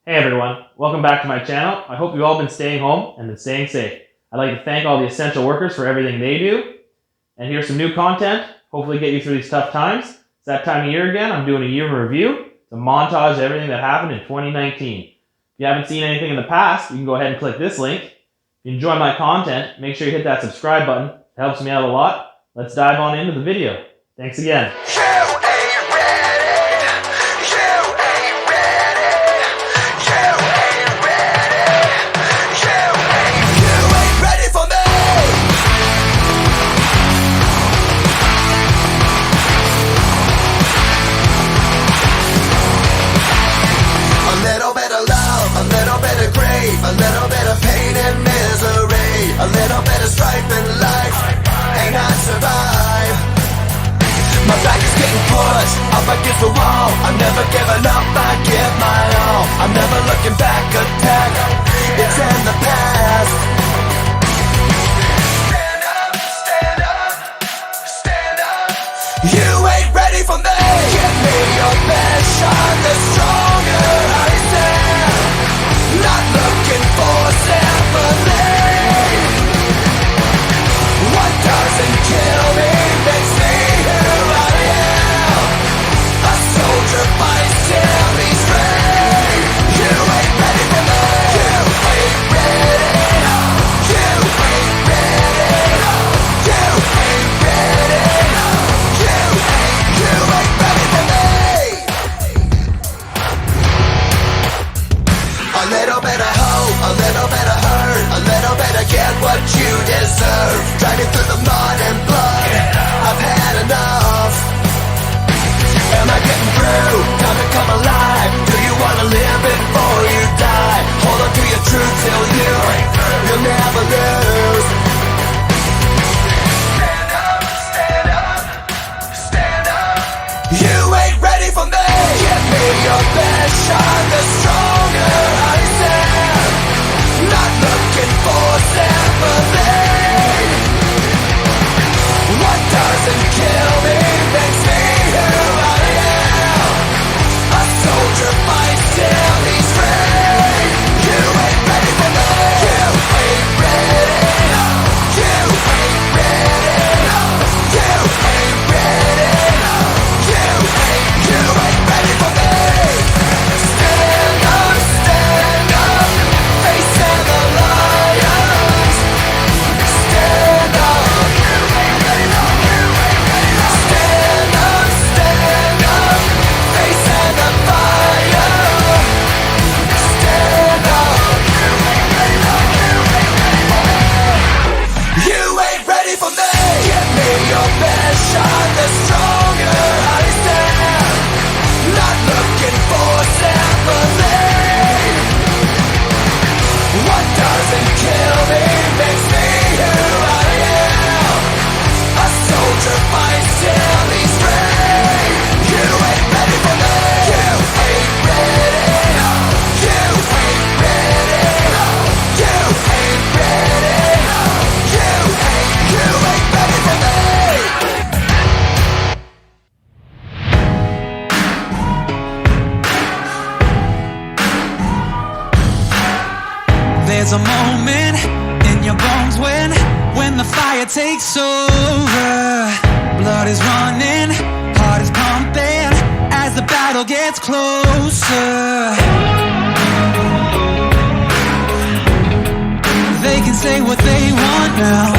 Hey everyone, welcome back to my channel. I hope you've all been staying home and been staying safe. I'd like to thank all the essential workers for everything they do. And here's some new content, hopefully get you through these tough times. It's that time of year again. I'm doing a year in review. It's a montage of everything that happened in 2019. If you haven't seen anything in the past, you can go ahead and click this link. If you enjoy my content, make sure you hit that subscribe button. It helps me out a lot. Let's dive on into the video. Thanks again. A little bit of pain and misery, a little bit of strife in life, and I survive. My back is getting pushed up against the wall. I'm never giving up, I give my all. I'm never looking back, attack, it's in the past. Stand up, stand up, stand up. You ain't ready for me. Give me your best shot, the stronger I stand. Not looking for sympathy. What doesn't kill me makes me who I am. A soldier fights till he's free. You ain't ready for me. You ain't ready. You ain't ready. You ain't ready. You ain't ready for me. A little bit of hope, a little bit of hurt, a little bit of get what you deserve. Dragging through the mud and blood, I've had enough. Am I getting through? Time to come alive. Do you wanna live before you die? Hold on to your truth till you'll never lose. Stand up, stand up, stand up. You ain't ready for me. Give me your best shot, the stronger I stand. Not looking for sympathy. What doesn't kill me makes me who I am. A soldier fights till he's free. You ain't ready for me. You ain't ready. You ain't ready. You ain't ready. You ain't ready for me. Stand up, facing the lions. Stand up. Stand up, facing the fire. Stand up. You ain't ready for me. Give me your best shot, the stronger I stand. Not looking for sympathy. What doesn't kill me makes me who I am. A soldier fights till he's free. You ain't ready for me. You ain't ready. You ain't ready. You ain't ready. You ain't ready for me. There's a moment in your bones when the fire takes over. Blood is running, heart is pumping as the battle gets closer. They can say what they want now,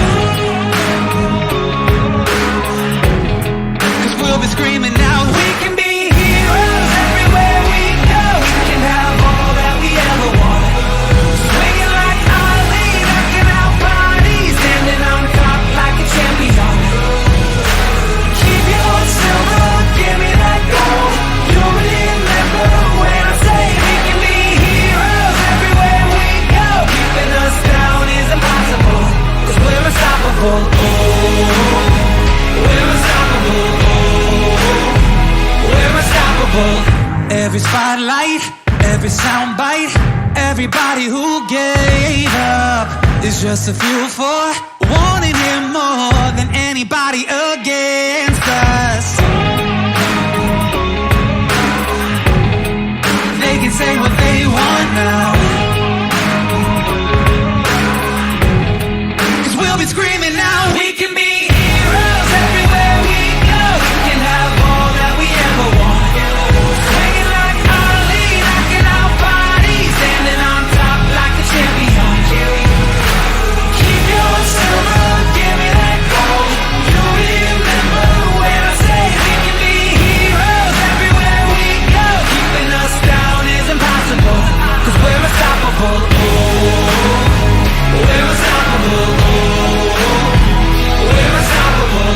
'cause we'll be screaming out, we can be heroes everywhere we go. We can have all that we ever want. Swinging like Ali, knocking out bodies, standing on top like a champion. Keep your silver, give me that gold. You'll remember when I say we can be heroes everywhere we go. Keeping us down is impossible, 'cause we're unstoppable. Oh, we're unstoppable. Oh, we're unstoppable. Every spotlight, every soundbite, everybody who gave up is just a fuel for wanting him more than anybody against us. They can say what they want now. 'Cause we'll be screaming now. We can be heroes everywhere we go. We can have all that we ever want. Swinging like Ali, knocking out bodies, standing on top like a champion. Keep your silver, give me that gold. You remember when I say we can be heroes everywhere we go. Keeping us down is impossible, 'cause we're unstoppable. Oh, we're unstoppable. Oh, we're unstoppable.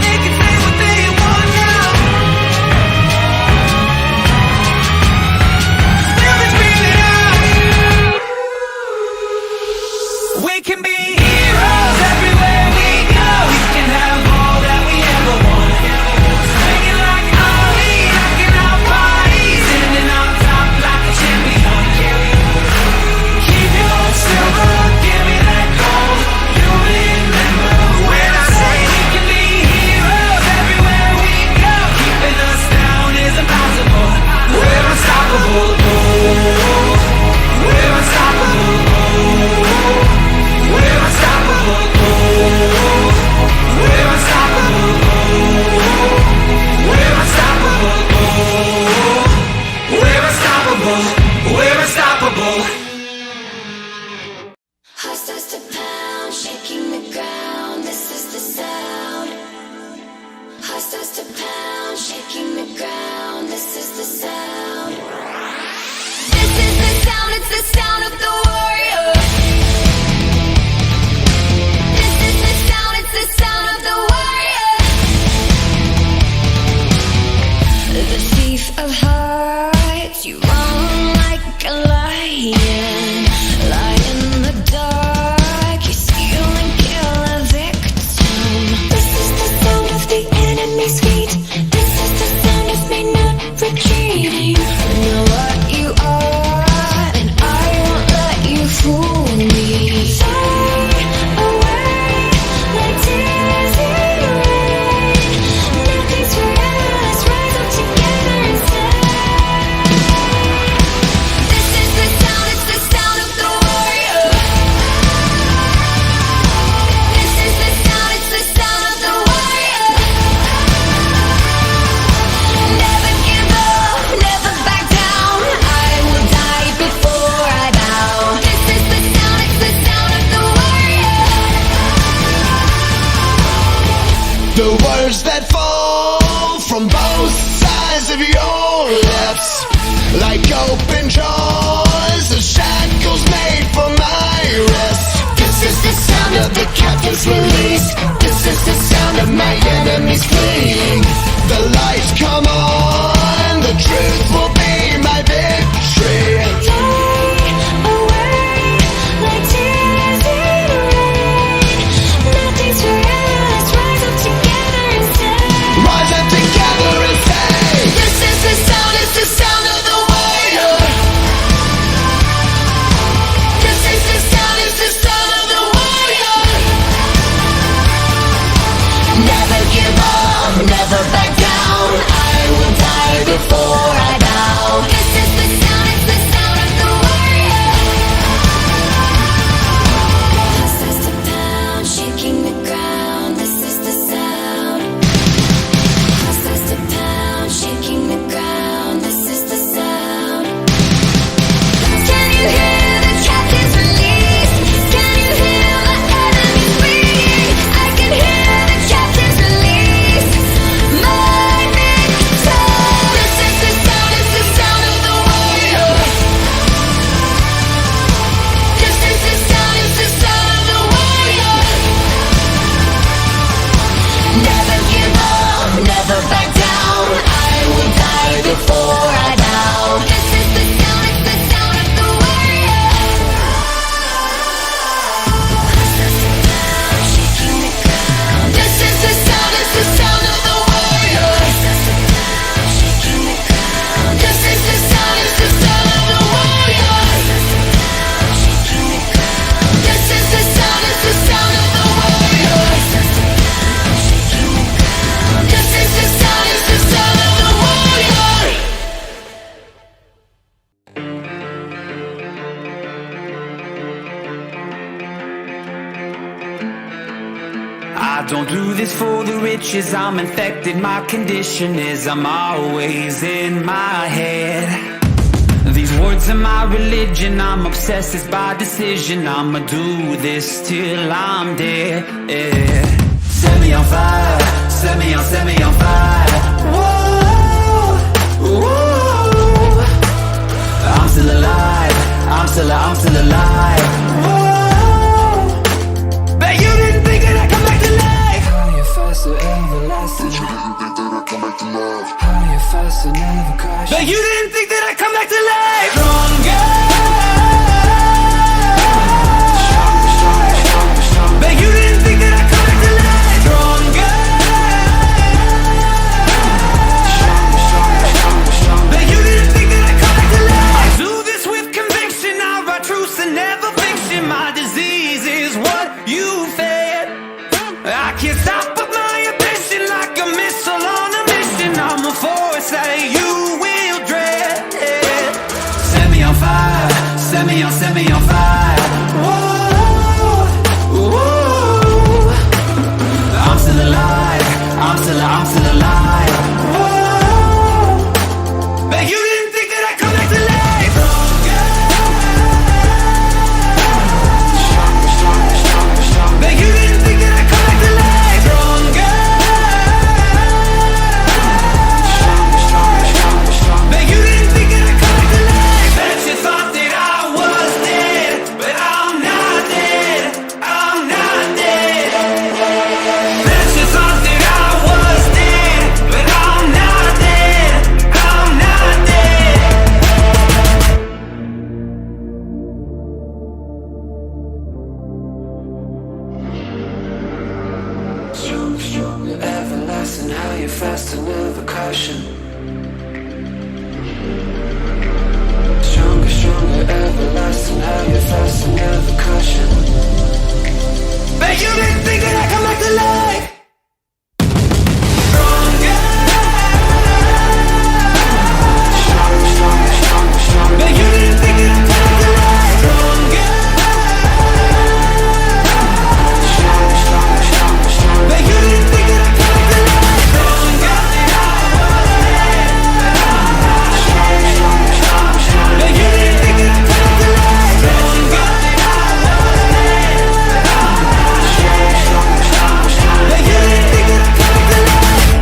They can say what they want now. We'll be screaming out. We can be heroes everywhere we go. We can have all that we ever want. Swinging like Ali, knocking out bodies, standing on top like a champion. Keep your silver, give me that gold. You remember when I say we can be heroes everywhere we go. Keeping us down is impossible. We're unstoppable. Oh, we're unstoppable. Oh, we're unstoppable. Oh, we're unstoppable. Oh, we're unstoppable. Oh, we're unstoppable. We're unstoppable. Heart starts to pound, shaking the ground. This is the sound. Heart starts to pound, shaking the ground. This is the sound. This is the sound. It's the sound of the warrior. This is the sound. It's the sound of the warrior. The thief of hearts, you run like a lion. Lie in the dark, you steal and kill a victim. This is the sound of the enemy's feet. This is the sound of me not retreating. I know what you are, and I won't let you fool me. Fly away like tears in rain. Nothing's forever, let's rise up together and say, this is the sound, it's the sound of the warrior. This is the sound, it's the sound of the warrior. Never give up, never back down. I will die before I bow. This is the sound, it's the sound of the warrior. The words that fall from both sides of your lips, like open jaws, the shackles made for my wrists. This is the sound of the captives released. This is the sound of my enemies fleeing. The lights come on, the truth will be my victory. Fly away like tears in rain. Nothing's forever, let's rise up together and say, Rise up together and say, this is the sound, it's the sound of the warrior. This is the sound, it's the sound of the warrior. Never don't do this for the riches, I'm infected. My condition is I'm always in my head. These words are my religion, I'm obsessed, it's by decision. I'ma do this till I'm dead, yeah. Set me on fire, set me on fire. Whoa, whoa. I'm still alive, I'm still alive. Whoa. Bet you didn't think that I'd come back to life. Higher, faster, everlasting. Bet you didn't think that I'd come back to life. Higher, faster, never crash. Bet you didn't think that I'd come back to life. Stronger. Bet you didn't think that I'd come back to life. Stronger. Bet you didn't think that I'd come back to life. I do this with conviction, I write truths and never fiction. My disease is what you fed. I can't stop but my ambition, like a missile on a mission. I'm a force that you will dread. Set me on fire, set me on fire. Whoa, whoa. I'm still alive, I'm still alive. Whoa. Bet you didn't think that I'd come back to life. Bet you didn't think that I'd come back to life. Bet you didn't think that I'd come back to life. Bet you thought that I was dead, but I'm not dead, I'm not dead. Bet you thought that I was dead, but I'm not dead, I'm not dead. Stronger, everlasting, higher, faster, never crashing. Stronger, everlasting, higher, faster, never crashing. Bet you didn't think that I'd come back to life. Stronger. Bet you didn't think that I'd come back to life. Stronger. Bet you didn't think that I'd come back to life. Stronger. Bet you didn't think that I'd come back to life. Stronger. Bet you didn't think that I'd come back to life.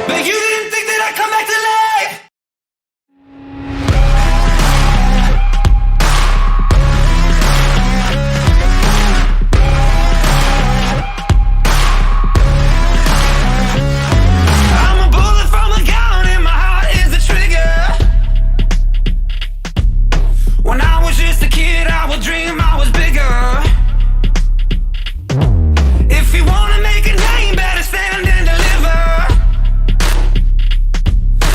Bet you didn't think that I'd come back to life. I'm a bullet from a gun and my heart is a trigger. When I was just a kid, I would dream I was bigger. If you wanna make a name, better stand and deliver.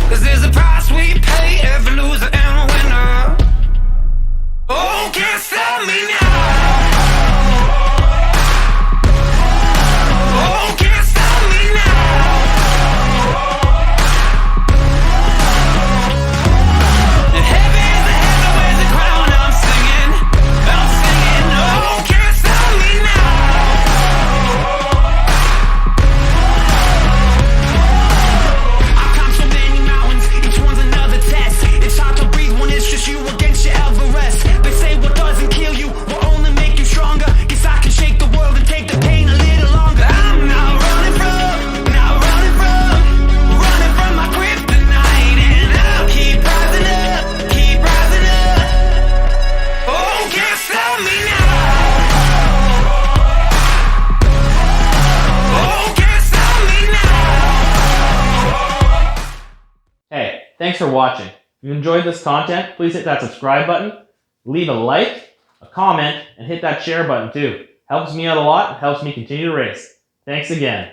'Cause there's a price we pay, every loser and a winner. Oh, can't stop me now. Oh, can't stop me now. And heavy is the head that wears the crown. I'm singing. Oh, can't stop me now. I climbed so many mountains, each one's another test. It's hard to breathe when it's just you against your Everest. They say what doesn't kill you will only make you stronger. Guess I can shake the world and take the pain a little longer. I'm not running from my kryptonite, and I'll keep rising up, keep rising up. Oh, can't stop me now. Oh, can't stop me now. Hey, thanks for watching. If you enjoyed this content, please hit that subscribe button, leave a like, a comment, and hit that share button too. Helps me out a lot and helps me continue to race. Thanks again.